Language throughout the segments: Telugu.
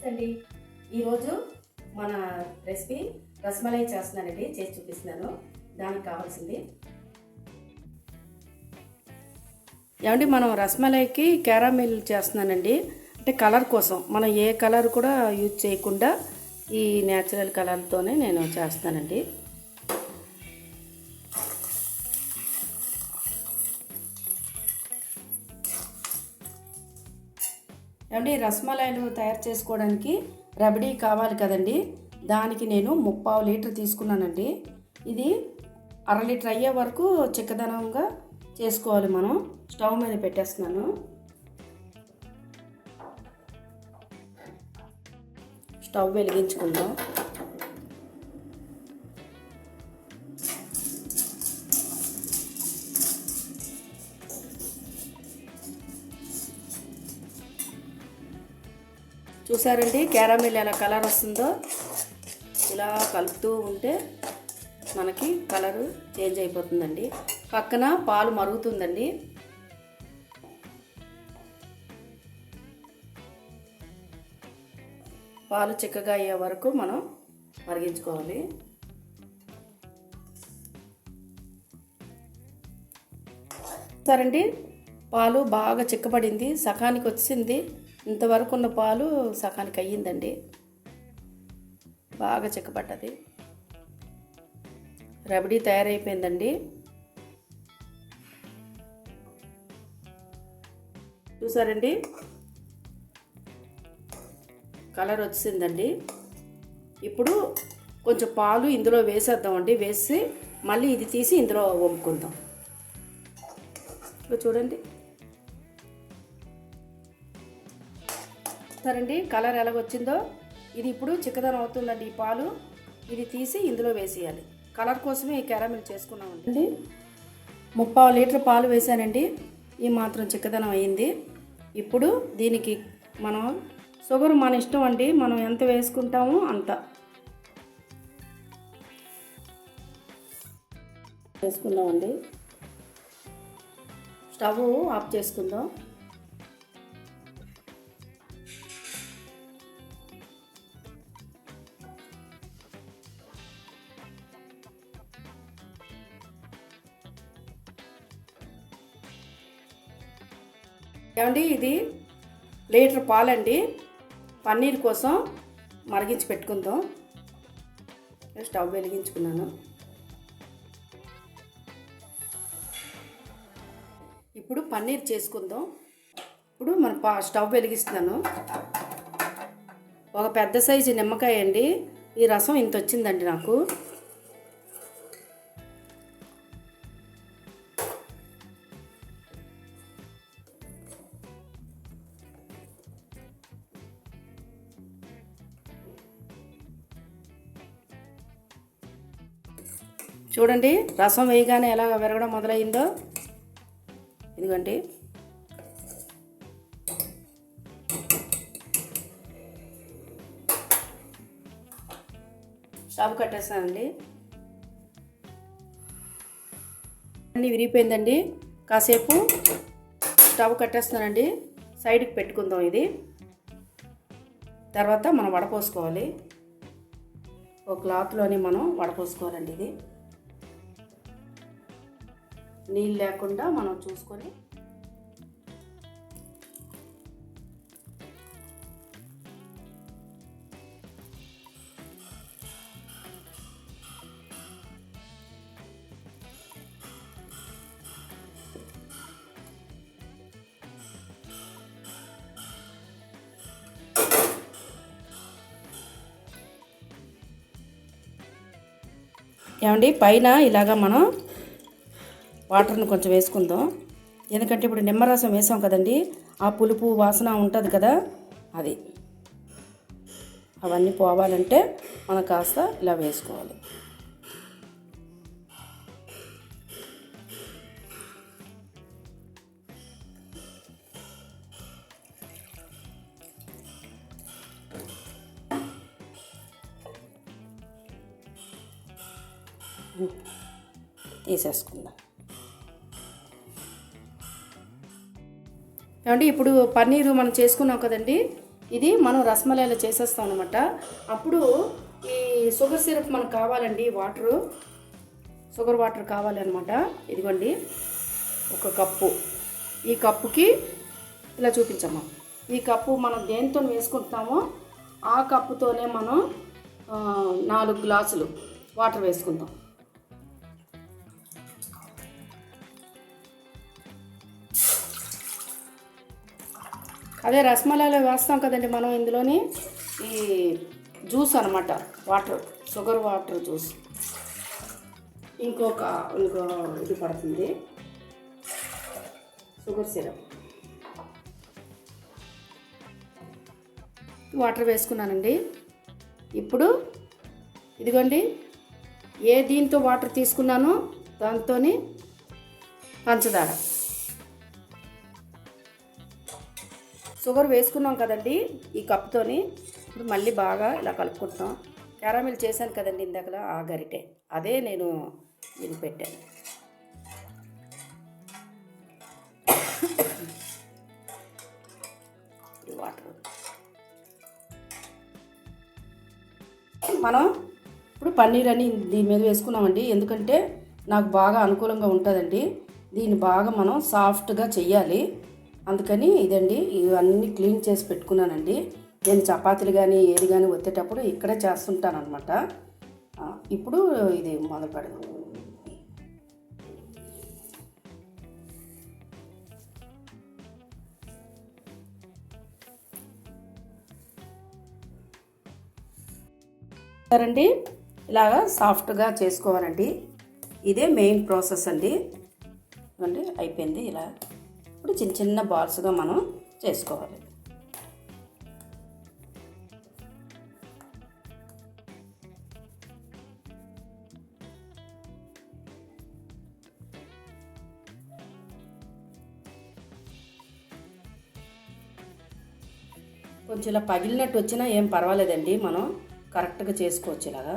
నమస్తే అండి. ఈరోజు మన రెసిపీ రసమలై చేస్తున్నానండి, చేసి చూపిస్తున్నాను. దానికి కావాల్సింది ఏమండి, మనం రసమలైకి క్యారామిల్ చేస్తున్నానండి. అంటే కలర్ కోసం మనం ఏ కలర్ కూడా యూజ్ చేయకుండా ఈ న్యాచురల్ కలర్తోనే నేను చేస్తానండి. ఏమండి, రసమలాయిలు తయారు చేసుకోవడానికి రబడీ కావాలి కదండి. దానికి నేను 3/4 లీటర్ తీసుకున్నానండి. ఇది 1/2 లీటర్ అయ్యే వరకు చిక్కదనంగా చేసుకోవాలి. మనం స్టవ్ మీద పెట్టేస్తున్నాను. స్టవ్ వెలిగించుకుందాం. చూసారండి, క్యారామిల్ ఎలా కలర్ వస్తుందో. ఇలా కలుపుతూ ఉంటే మనకి కలరు చేంజ్ అయిపోతుందండి. పక్కన పాలు మరుగుతుందండి. పాలు చిక్కగా అయ్యే వరకు మనం మరిగించుకోవాలి. సరేండి, పాలు బాగా చిక్కబడింది, సకానికి వచ్చింది. ఇంతవరకు ఉన్న పాలు సకానికి అయ్యిందండి, బాగా చిక్కబడ్డది. రబడీ తయారైపోయిందండి. చూసారండి, కలర్ వచ్చిందండి. ఇప్పుడు కొంచెం పాలు ఇందులో వేసేద్దామండి. వేసి మళ్ళీ ఇది తీసి ఇందులో వంపుకుందాం. చూడండి, సరేండి, కలర్ ఎలాగొచ్చిందో. ఇది ఇప్పుడు చిక్కదనం అవుతుందండి. ఈ పాలు ఇది తీసి ఇందులో వేసేయాలి. కలర్ కోసమే ఈ క్యారామిల్ చేసుకున్నామండి. 3/4 లీటర్ పాలు వేసానండి. ఈ మాత్రం చిక్కదనం అయ్యింది. ఇప్పుడు దీనికి మనం షుగర్ మన ఇష్టం అండి, మనం ఎంత వేసుకుంటామో అంత వేసుకుందామండి. స్టవ్ ఆఫ్ చేసుకుందాం. ఏమండి, ఇది లీటర్ పాలండి. పన్నీర్ కోసం మరిగించి పెట్టుకుందాం. స్టవ్ వెలిగించుకున్నాను. ఇప్పుడు పన్నీర్ చేసుకుందాం. ఇప్పుడు మన స్టవ్ వెలిగిస్తున్నాను. ఒక పెద్ద సైజు నిమ్మకాయ అండి. ఈ రసం ఇంత వచ్చిందండి నాకు. చూడండి, రసం వేయగానే ఎలా విరగడం మొదలైందో. ఇదిగోండి, స్టవ్ కట్టేస్తానండి. అన్నీ విరిగిపోయిందండి. కాసేపు స్టవ్ కట్టేస్తున్నానండి. సైడ్కి పెట్టుకుందాం. ఇది తర్వాత మనం వడపోసుకోవాలి. ఒక క్లాత్లోని మనం వడపోసుకోవాలండి. ఇది నీళ్ళు లేకుండా మనం చూసుకొని ఏమండి, పైన ఇలాగా మనం వాటర్ని కొంచెం వేసుకుందాం. ఎందుకంటే ఇప్పుడు నిమ్మరసం వేసాం కదండి, ఆ పులుపు వాసన ఉంటుంది కదా, అది అవన్నీ పోవాలంటే మనం కాస్త ఇలా వేసుకోవాలి. తీసేసుకుందాం. ఏమండి, ఇప్పుడు పన్నీరు మనం చేసుకున్నాం కదండి, ఇది మనం రసమలైలో చేసేస్తాం అనమాట. అప్పుడు ఈ షుగర్ సిరప్ మనకు కావాలండి, షుగర్ వాటర్ కావాలి అనమాట. ఇదిగోండి 1 కప్పు. ఈ కప్పుకి ఇలా చూపించమ్మా. ఈ కప్పు మనం దేంతో వేసుకుంటామో ఆ కప్పుతోనే మనం 4 గ్లాసులు వాటర్ వేసుకుందాం. అదే రసమలైలో వేస్తాం కదండి మనం, ఇందులోని ఈ జ్యూస్ అనమాట, షుగర్ వాటర్ జ్యూస్. ఇంకో ఇది పడుతుంది, షుగర్ సిరప్. వాటర్ వేసుకున్నానండి. ఇప్పుడు ఇదిగోండి, దీంతో వాటర్ తీసుకున్నానో దాంతో పంచదార. షుగర్ వేసుకున్నాం కదండి ఈ కప్తోని. ఇప్పుడు మళ్ళీ బాగా ఇలా కలుపుకుంటాం. క్యారమిల్ చేశాను కదండి ఇందాకలా, ఆ గరిటె అదే నేను ఇది పెట్టాను. వాటర్ మనం ఇప్పుడు పన్నీర్ అని దీని మీద వేసుకున్నామండి. ఎందుకంటే నాకు బాగా అనుకూలంగా ఉంటుందండి. దీన్ని బాగా మనం సాఫ్ట్గా చెయ్యాలి. అందుకని ఇదండి, ఇవన్నీ క్లీన్ చేసి పెట్టుకున్నానండి. నేను చపాతీలు కానీ ఏది కానీ వచ్చేటప్పుడు ఇక్కడే చేస్తుంటాను అనమాట. ఇప్పుడు ఇది మొదలు పెడదాం. సరేండి, ఇలాగా సాఫ్ట్గా చేసుకోవాలండి. ఇదే మెయిన్ ప్రాసెస్ అండి. అయిపోయింది. ఇలా ఇప్పుడు చిన్న చిన్న బాల్స్గా మనం చేసుకోవాలి. కొంచెం ఇలా పగిలినట్టు వచ్చినా ఏం పర్వాలేదండి, మనం కరెక్ట్గా చేసుకోవచ్చు ఇలాగా.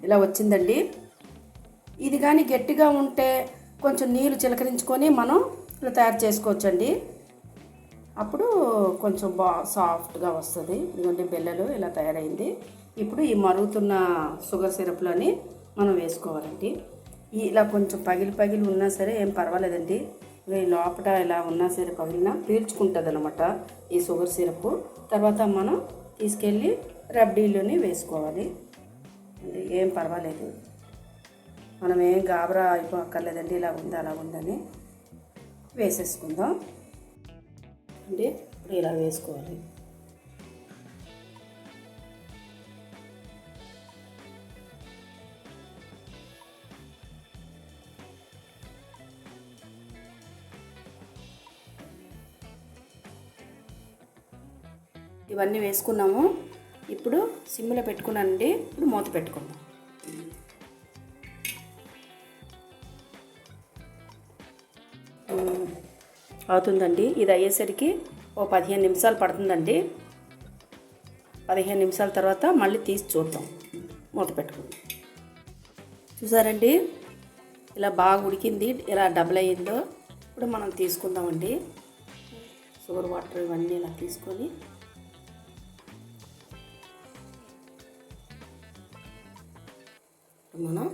ఇలా వచ్చిందండి. ఇది కానీ గట్టిగా ఉంటే కొంచెం నీళ్ళు చిలకరించుకొని మనం ఇలా తయారు చేసుకోవచ్చండి. అప్పుడు కొంచెం సాఫ్ట్గా వస్తుంది. ఇదిగోండి బెల్లలు ఇలా తయారైంది. ఇప్పుడు ఈ మరుగుతున్న షుగర్ సిరప్లోని మనం వేసుకోవాలండి. ఇలా కొంచెం పగిలి ఉన్నా సరే ఏం పర్వాలేదండి. ఈ లోపల ఇలా ఉన్నా సరే పగిలినా పీల్చుకుంటుంది అనమాట ఈ షుగర్ సిరప్. తర్వాత మనం తీసుకెళ్ళి రబ్డీలోని వేసుకోవాలి. ఏం పర్వాలేదు, మనం ఏం గాబరా అయిపోక్కర్లేదండి. ఇలా ఉంది అలా ఉందని వేసేసుకుందాం అండి. ఇప్పుడు ఇలా వేసుకోవాలి. ఇవన్నీ వేసుకున్నాము. ఇప్పుడు సిమ్లో పెట్టుకున్నానండి. ఇప్పుడు మూత పెట్టుకుందాం. అవుతుందండి. ఇది అయ్యేసరికి 15 నిమిషాలు పడుతుందండి. 15 నిమిషాల తర్వాత మళ్ళీ తీసి చూద్దాం. మూత పెట్టుకుందాం. చూసారండి, ఇలా బాగా ఉడికింది, ఇలా డబుల్ అయ్యిందో. ఇప్పుడు మనం తీసుకుందామండి. షుగర్ వాటర్ ఇవన్నీ ఇలా తీసుకొని మనం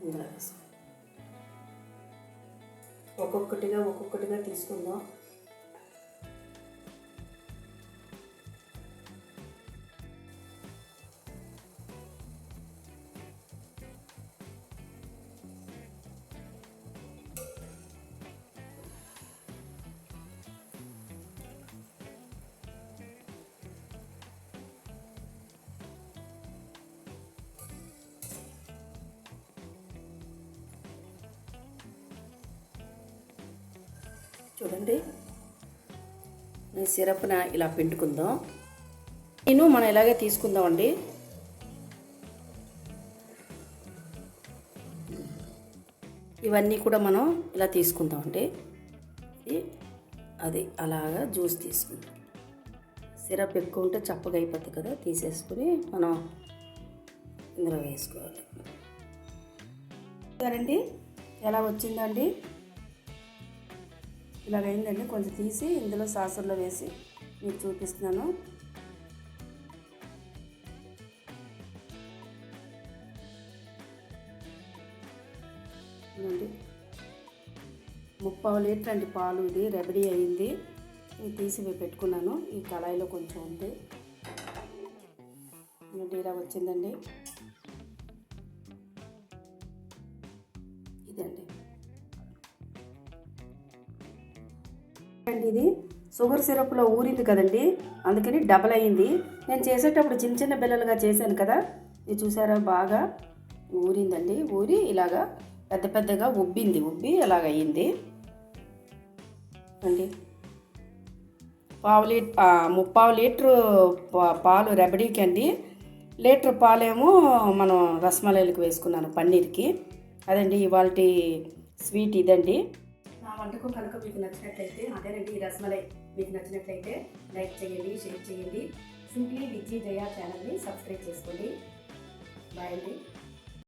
ఇందులో వేస్తాం. ఒక్కొక్కటిగా తీసుకుందాం. చూడండి, ఈ సిరప్ని ఇలా పిండుకుందాం. మనం ఇలాగే తీసుకుందామండి. ఇవన్నీ కూడా మనం ఇలా తీసుకుందామండి. అది అలాగా జ్యూస్ తీసుకుందాం. సిరప్ ఎక్కువ ఉంటే చప్పగా అయిపోతుంది కదా, తీసేసుకుని మనం ఇందులో వేసుకోవాలి. సరేండి, ఎలా వచ్చిందండి? ఇలాగైందండి. కొంచెం తీసి ఇందులో సాసుల్లో వేసి మీకు చూపిస్తున్నాను. ఇదండి 3/4 లీటర్ అండి పాలు. ఇది రెడీ అయింది. ఇది తీసి పెట్టుకున్నాను. ఈ కళాయిలో కొంచెం ఉంది. ఇలా వచ్చిందండి. ఇదండి ఇది షుగర్ సిరప్లో ఊరింది కదండి, అందుకని డబల్ అయింది. నేను చేసేటప్పుడు చిన్న చిన్న బిళ్ళలుగా చేశాను కదా, ఇది చూసారా బాగా ఊరిందండి. ఊరి ఇలాగా పెద్ద పెద్దగా ఉబ్బి అలాగ అయ్యింది అండి. 3/4 లీటరు పాలు రెబడీకి అండి. లీటర్ పాలేమో మనం రసమలైలకు వేసుకున్నాను, పన్నీర్కి. అదండి ఇవాల్టి స్వీట్ ఇదండి. నా వంటకం కనుక మీకు నచ్చినట్లయితే, అదేనండి ఈ రసమలై మీకు నచ్చినట్లయితే లైక్ చేయండి, షేర్ చేయండి. సింప్లీ విజ్జి జయ ఛానల్ని సబ్స్క్రైబ్ చేసుకోండి. బాయ్ అండి.